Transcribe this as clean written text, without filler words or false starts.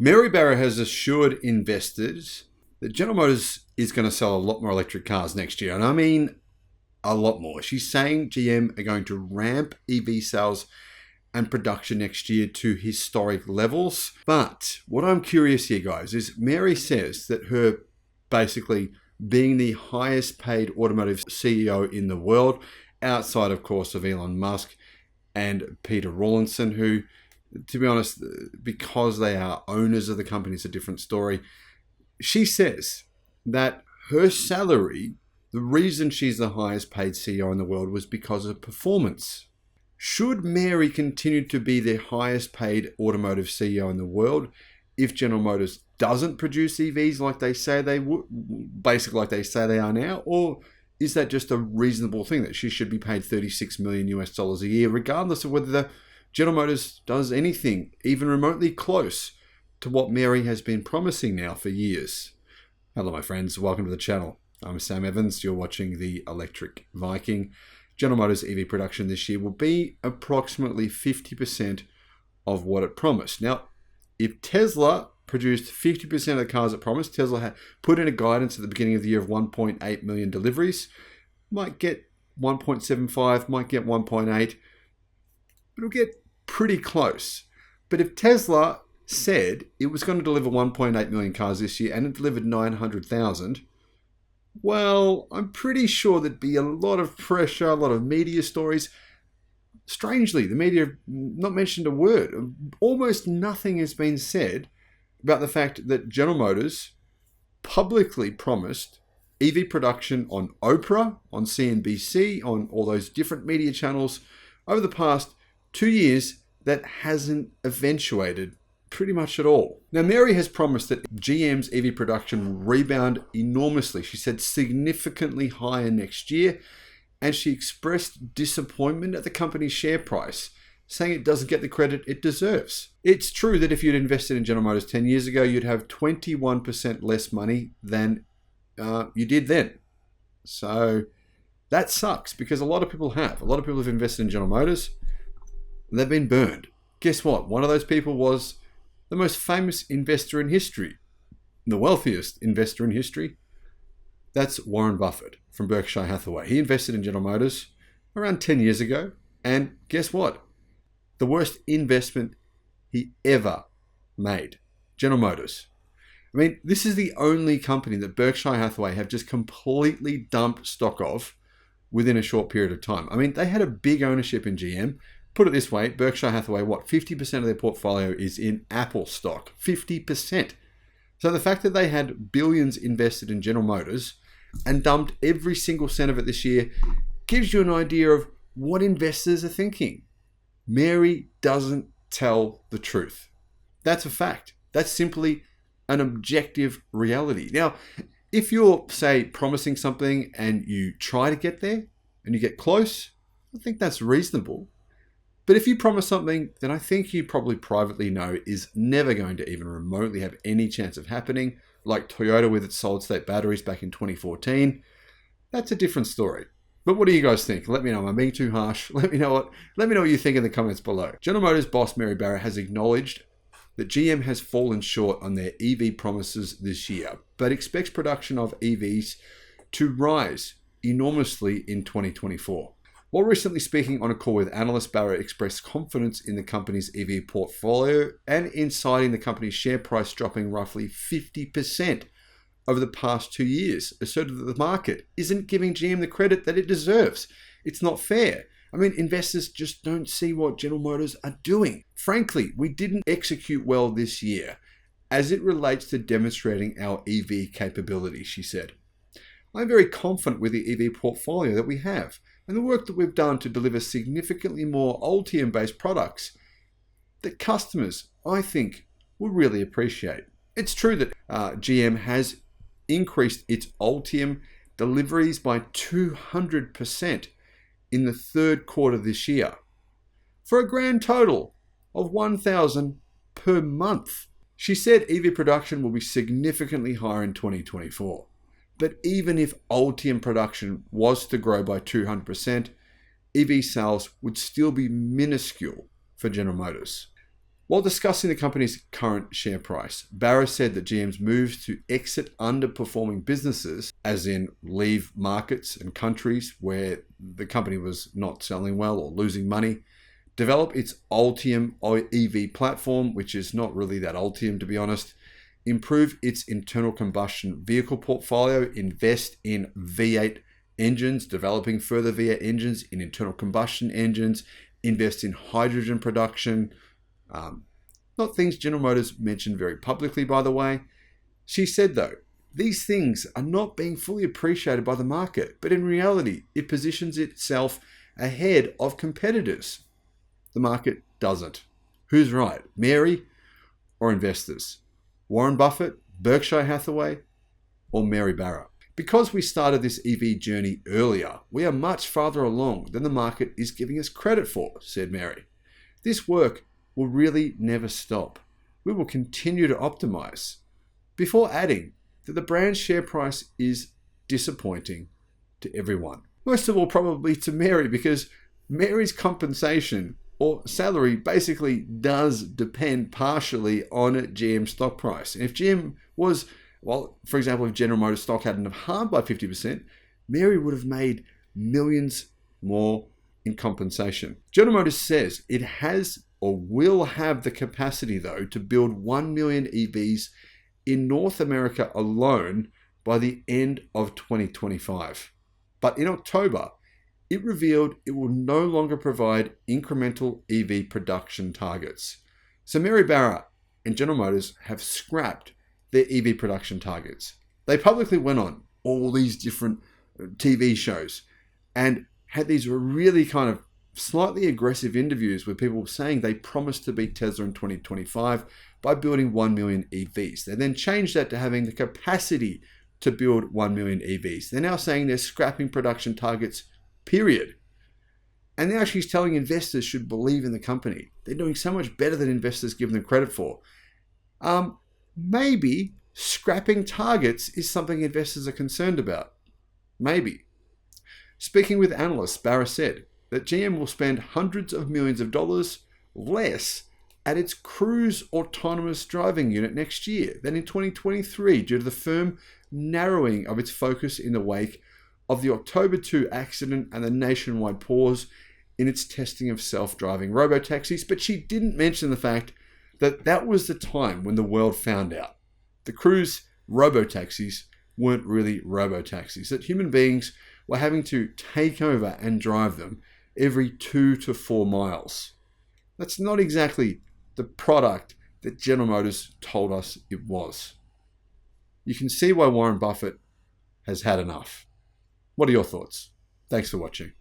Mary Barra has assured investors that General Motors is going to sell a lot more electric cars next year. And I mean a lot more. She's saying GM are going to ramp EV sales and production next year to historic levels. But what I'm curious here, guys, is Mary says that her basically being the highest paid automotive CEO in the world, outside, of course, of Elon Musk and Peter Rawlinson, who, to be honest, because they are owners of the company, it's a different story. She says that her salary, the reason she's the highest paid CEO in the world was because of performance. Should Mary continue to be the highest paid automotive CEO in the world if General Motors doesn't produce EVs like they say they would, basically like they say they are now? Or is that just a reasonable thing that she should be paid $36 million a year, regardless of whether the General Motors does anything even remotely close to what Mary has been promising now for years? Hello, my friends. Welcome to the channel. I'm Sam Evans. You're watching the Electric Viking. General Motors EV production this year will be approximately 50% of what it promised. Now, if Tesla produced 50% of the cars it promised, Tesla had put in a guidance at the beginning of the year of 1.8 million deliveries, might get 1.75, might get 1.8, but it'll get pretty close. But if Tesla said it was going to deliver 1.8 million cars this year and it delivered 900,000, well, I'm pretty sure there'd be a lot of pressure, a lot of media stories. Strangely, the media have not mentioned a word. Almost nothing has been said about the fact that General Motors publicly promised EV production on Oprah, on CNBC, on all those different media channels over the past 2 years that hasn't eventuated pretty much at all. Now, Mary has promised that GM's EV production will rebound enormously. She said significantly higher next year, and she expressed disappointment at the company's share price, saying it doesn't get the credit it deserves. It's true that if you'd invested in General Motors 10 years ago, you'd have 21% less money than you did then. So that sucks, because a lot of people have. A lot of people have invested in General Motors, and they've been burned. Guess what? One of those people was the most famous investor in history, the wealthiest investor in history. That's Warren Buffett from Berkshire Hathaway. He invested in General Motors around 10 years ago, and guess what? The worst investment he ever made. General Motors. I mean, this is the only company that Berkshire Hathaway have just completely dumped stock of within a short period of time. I mean, they had a big ownership in GM. Put it this way, Berkshire Hathaway, 50% of their portfolio is in Apple stock. 50%. So the fact that they had billions invested in General Motors and dumped every single cent of it this year gives you an idea of what investors are thinking. Mary doesn't tell the truth. That's a fact. That's simply an objective reality. Now, if you're, say, promising something and you try to get there and you get close, I think that's reasonable. But if you promise something that I think you probably privately know is never going to even remotely have any chance of happening, like Toyota with its solid-state batteries back in 2014, that's a different story. But what do you guys think? Let me know. Am I being too harsh? Let me know what you think in the comments below. General Motors boss Mary Barra has acknowledged that GM has fallen short on their EV promises this year, but expects production of EVs to rise enormously in 2024. While recently speaking on a call with analysts, Barra expressed confidence in the company's EV portfolio and in citing the company's share price dropping roughly 50% over the past 2 years, asserted that the market isn't giving GM the credit that it deserves. It's not fair. I mean, investors just don't see what General Motors are doing. Frankly, we didn't execute well this year as it relates to demonstrating our EV capability, she said. I'm very confident with the EV portfolio that we have and the work that we've done to deliver significantly more Ultium-based products that customers, I think, will really appreciate. It's true that GM has increased its Ultium deliveries by 200% in the third quarter this year, for a grand total of 1,000 per month. She said EV production will be significantly higher in 2024. But even if Ultium production was to grow by 200%, EV sales would still be minuscule for General Motors. While discussing the company's current share price, Barra said that GM's moves to exit underperforming businesses, as in leave markets and countries where the company was not selling well or losing money, develop its Ultium EV platform, which is not really that Ultium to be honest, improve its internal combustion vehicle portfolio, invest in V8 engines, developing further V8 engines in internal combustion engines, invest in hydrogen production. Not things General Motors mentioned very publicly, by the way. She said, though, these things are not being fully appreciated by the market, but in reality, it positions itself ahead of competitors. The market doesn't. Who's right, Mary or investors? Warren Buffett, Berkshire Hathaway, or Mary Barra? Because we started this EV journey earlier, we are much farther along than the market is giving us credit for, said Mary. This work will really never stop. We will continue to optimize. Before adding that the brand's share price is disappointing to everyone. Most of all, probably to Mary, because Mary's compensation or salary basically does depend partially on GM stock price. And if GM was, well, for example, if General Motors stock hadn't have halved by 50%, Mary would have made millions more in compensation. General Motors says it has or will have the capacity, though, to build 1 million EVs in North America alone by the end of 2025. But in October, it revealed it will no longer provide incremental EV production targets. So Mary Barra and General Motors have scrapped their EV production targets. They publicly went on all these different TV shows and had these really kind of slightly aggressive interviews with people saying they promised to beat Tesla in 2025 by building 1 million EVs. They then changed that to having the capacity to build 1 million EVs. They're now saying they're scrapping production targets, period. And now she's telling investors should believe in the company. They're doing so much better than investors give them credit for. Maybe scrapping targets is something investors are concerned about. Maybe. Speaking with analysts, Barra said that GM will spend hundreds of millions of dollars less at its Cruise autonomous driving unit next year than in 2023 due to the firm narrowing of its focus in the wake of the October 2 accident and the nationwide pause in its testing of self-driving robotaxis. But she didn't mention the fact that that was the time when the world found out the Cruise robotaxis weren't really robotaxis, that human beings were having to take over and drive them every 2 to 4 miles. That's not exactly the product that General Motors told us it was. You can see why Warren Buffett has had enough. What are your thoughts? Thanks for watching.